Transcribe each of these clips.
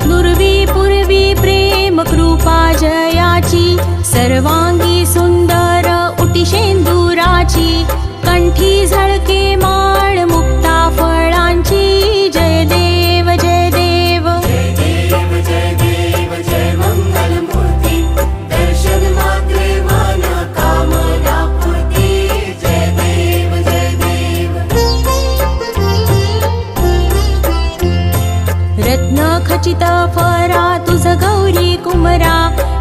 नुरवी पूर्वी प्रेम कृपा जयाची सर्वांगी सुंदर उटी शेंदुराची कंठी झळके माळ मुक्ता फळांची जय देव जय देव जय देव जय देव जय मंगल मूर्ती दर्शन मात्रे मन कामना पूर्ती जय देव जय देव रत्न खचित फरा तुझ गौरी कुमरा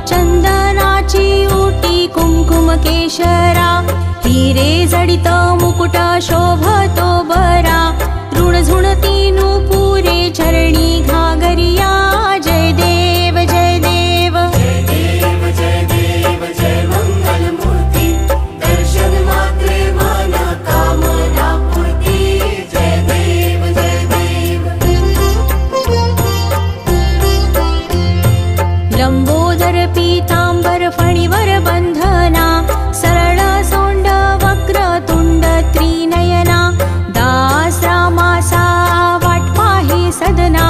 चंदनाची उटी कुंकुम केशरा हिरे जडित मुकुट शोभतो बरा ऋण झुणती नुपुरे चरणी घागरिया जय देव जय देव जय देव जय देव जय मंगल मूर्ती दर्शन मात्रे मन कामना पूर्ती जय देव जय देव लंबोदर पीतांबर फणीवर बंधना सरळ सोंड वक्र तुंड त्रिनयना दास रामासा वाट पाहे सदना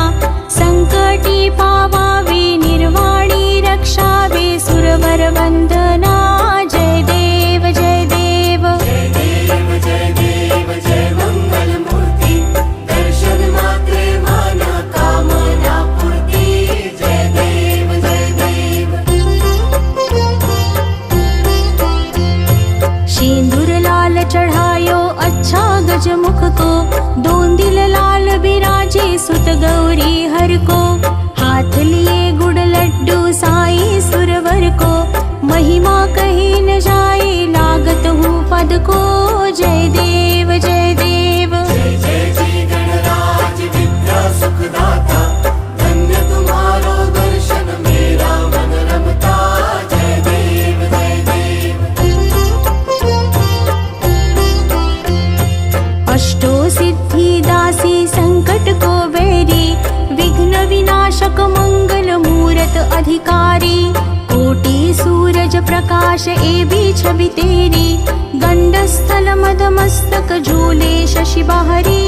संकटी पावावे निर्वाणी रक्षावे सुरवर वंदना जय देव जय देव जय देव जय देव जय मंगल मूर्ती दर्शन मात्रे मन कामना पूर्ती जय देव जय देव सिंदूर लाल चढ़ायो अच्छा गजमुख को दोन दिल लाल बिराजे सुत गौरी हर को हाथ लिए गुड़ लड्डू साई सुरवर को महिमा कही न जाए लागत हूँ पद को जय देव जय देव जय जय जी गणराज विद्या सुखदाता धन्य तुम्हारो दर्शन मेरा मन रमता जय देव जय देव अष्टो सिद्धि दासी संकट को बेरी विघ्न विनाशक मंगल मूरत अधिकारी कोटि सूरज प्रकाश ए भी छवि तेरी गंडस्थल मद मस्तक झूले शशि बहरी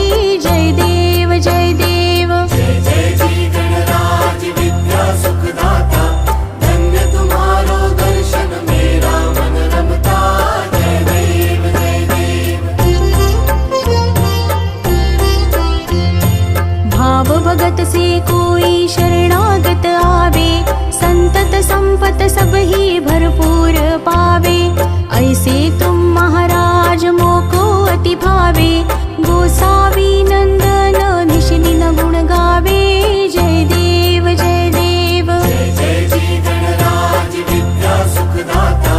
जय देव जय देव जय जय जी गणराज विद्या सुखदाता धन्य तुम्हारो दर्शन मेरा मन रमता जय देव जय देव भाव भगत से कोई शरणागत आवे संतत संपत सब ही भरपूर पावे ऐसे तुम महाराज मोको अति भावे गोसावी नंदन निशिदिन गुण गावे जय देव जय देव जय जय जी गणराज विद्या सुखदाता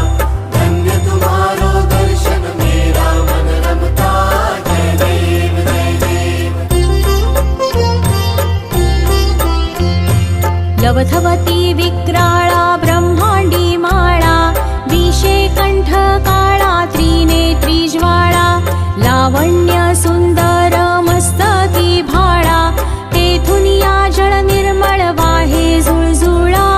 धन्य तुम्हारो दर्शन मेरा मन रमता जय देव जय देव लवथवती विक्राळा ब्रह्मांडी माळा विषे कंठ काळा त्रिनेत्री ज्वाळा लावण्य सुंदर मस्तकी भाळा तेथुनिया जळ निर्मळ वाहे झुळझुळा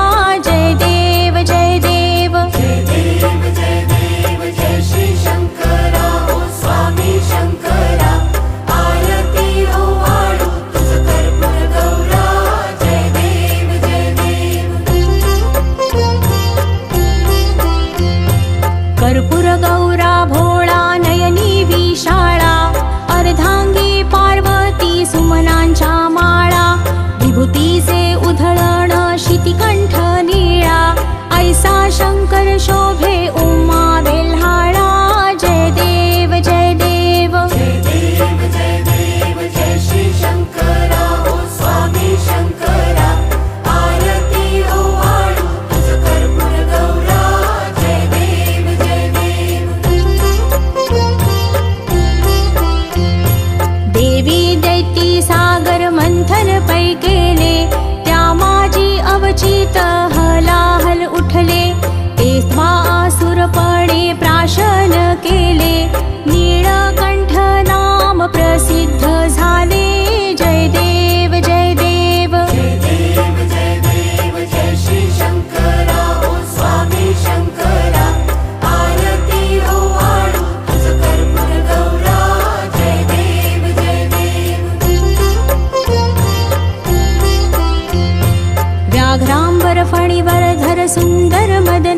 जय देव जय देव जय देव जय देव जय श्री शंकरा ओ स्वामी शंकरा आरती ओ वाळू तुझ कर्पूर गौरा जय देव जय देव कर्पूर गौरा भोळा नयनी विशाळा अर्धांगी पार्वती सुमनांच्या माळा विभूतीचे उधळण शितिकंठ निळा ऐसा शंकर शोभे उमा बेल्हाळा जय देव जय देव जय देव जय देव जय श्री शंकरा ओ स्वामी शंकरा आरती ओ वाळू तुझ कर्पूर गौरा जय देव जय देव व्याघ्रांबर फणीवर धर सुंदर मदन